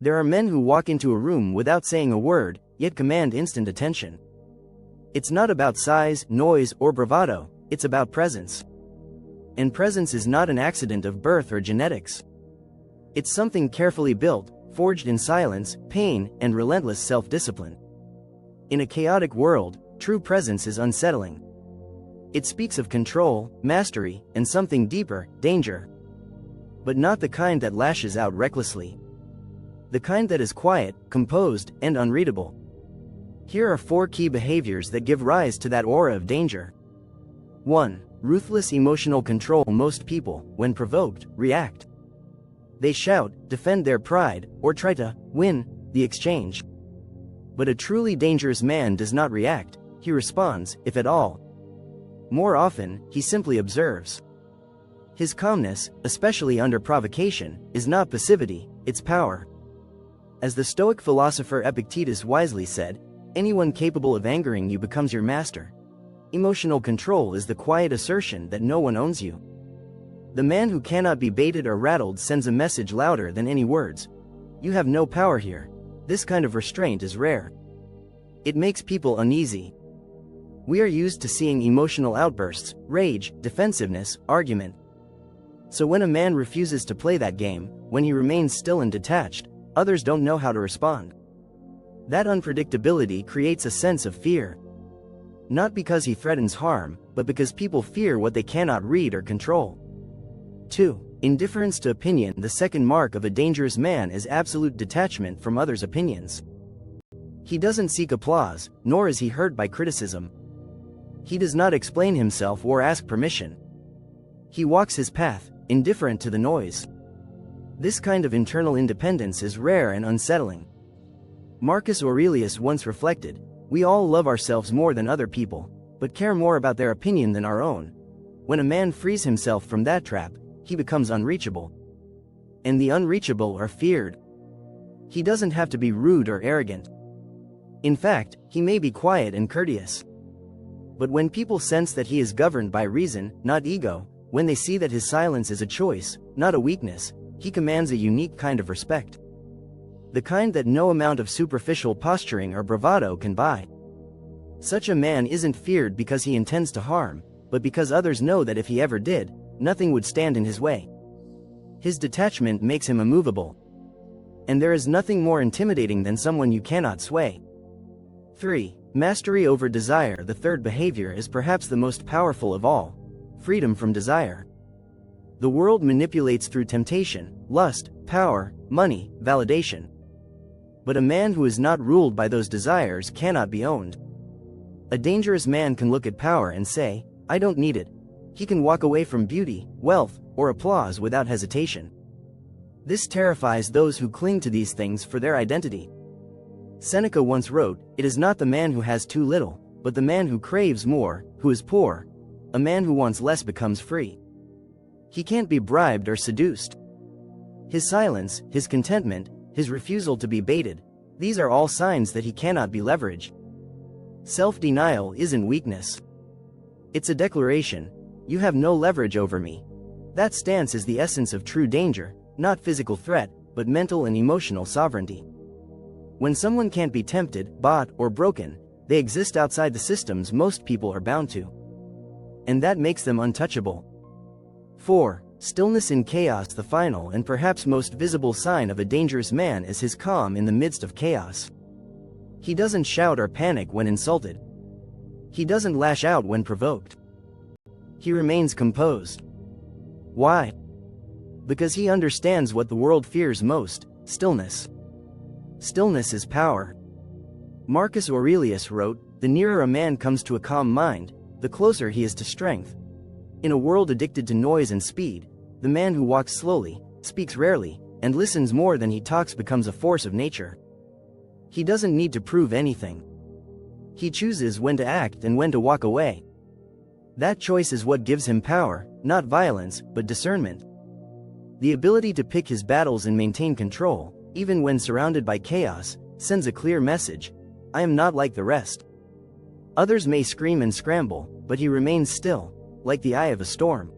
There are men who walk into a room without saying a word, yet command instant attention. It's not about size, noise, or bravado, it's about presence. And presence is not an accident of birth or genetics. It's something carefully built, forged in silence, pain, and relentless self-discipline. In a chaotic world, true presence is unsettling. It speaks of control, mastery, and something deeper, danger. But not the kind that lashes out recklessly. The kind that is quiet, composed, and unreadable. Here are 4 key behaviors that give rise to that aura of danger. 1. Ruthless emotional control. Most people, when provoked, react. They shout, defend their pride, or try to win the exchange. But a truly dangerous man does not react, he responds, if at all. More often, he simply observes. His calmness, especially under provocation, is not passivity, it's power. As the Stoic philosopher Epictetus wisely said, anyone capable of angering you becomes your master. Emotional control is the quiet assertion that no one owns you. The man who cannot be baited or rattled sends a message louder than any words. You have no power here. This kind of restraint is rare. It makes people uneasy. We are used to seeing emotional outbursts, rage, defensiveness, argument. So when a man refuses to play that game, when he remains still and detached, others don't know how to respond. That unpredictability creates a sense of fear. Not because he threatens harm, but because people fear what they cannot read or control. 2. Indifference to opinion. The second mark of a dangerous man is absolute detachment from others' opinions. He doesn't seek applause, nor is he hurt by criticism. He does not explain himself or ask permission. He walks his path, indifferent to the noise. This kind of internal independence is rare and unsettling. Marcus Aurelius once reflected, we all love ourselves more than other people, but care more about their opinion than our own. When a man frees himself from that trap, he becomes unreachable. And the unreachable are feared. He doesn't have to be rude or arrogant. In fact, he may be quiet and courteous. But when people sense that he is governed by reason, not ego, when they see that his silence is a choice, not a weakness, he commands a unique kind of respect. The kind that no amount of superficial posturing or bravado can buy. Such a man isn't feared because he intends to harm, but because others know that if he ever did, nothing would stand in his way. His detachment makes him immovable. And there is nothing more intimidating than someone you cannot sway. 3. Mastery over desire. The third behavior is perhaps the most powerful of all. Freedom from desire. The world manipulates through temptation, lust, power, money, validation. But a man who is not ruled by those desires cannot be owned. A dangerous man can look at power and say, I don't need it. He can walk away from beauty, wealth, or applause without hesitation. This terrifies those who cling to these things for their identity. Seneca once wrote, it is not the man who has too little, but the man who craves more, who is poor. A man who wants less becomes free. He can't be bribed or seduced. His silence, his contentment, his refusal to be baited, these are all signs that he cannot be leveraged. Self-denial isn't weakness. It's a declaration, you have no leverage over me. That stance is the essence of true danger, not physical threat, but mental and emotional sovereignty. When someone can't be tempted, bought, or broken, they exist outside the systems most people are bound to. And that makes them untouchable. 4. Stillness in chaos. The final and perhaps most visible sign of a dangerous man is his calm in the midst of chaos. He doesn't shout or panic when insulted. He doesn't lash out when provoked. He remains composed. Why? Because he understands what the world fears most, stillness. Stillness is power. Marcus Aurelius wrote, the nearer a man comes to a calm mind, the closer he is to strength. In a world addicted to noise and speed, the man who walks slowly, speaks rarely, and listens more than he talks becomes a force of nature. He doesn't need to prove anything. He chooses when to act and when to walk away. That choice is what gives him power, not violence, but discernment. The ability to pick his battles and maintain control, even when surrounded by chaos, sends a clear message, I am not like the rest. Others may scream and scramble, but he remains still, like the eye of a storm.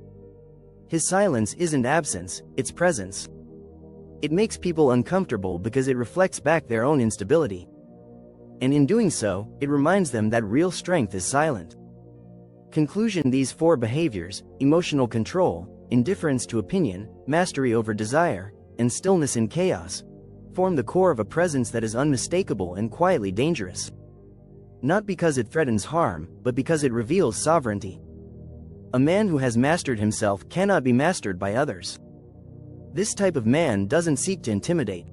His silence isn't absence, it's presence. It makes people uncomfortable because it reflects back their own instability. And in doing so, it reminds them that real strength is silent. Conclusion: these four behaviors, emotional control, indifference to opinion, mastery over desire, and stillness in chaos, form the core of a presence that is unmistakable and quietly dangerous. Not because it threatens harm, but because it reveals sovereignty. A man who has mastered himself cannot be mastered by others. This type of man doesn't seek to intimidate.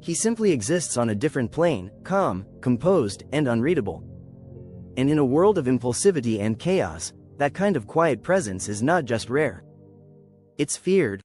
He simply exists on a different plane, calm, composed, and unreadable. And in a world of impulsivity and chaos, that kind of quiet presence is not just rare. It's feared,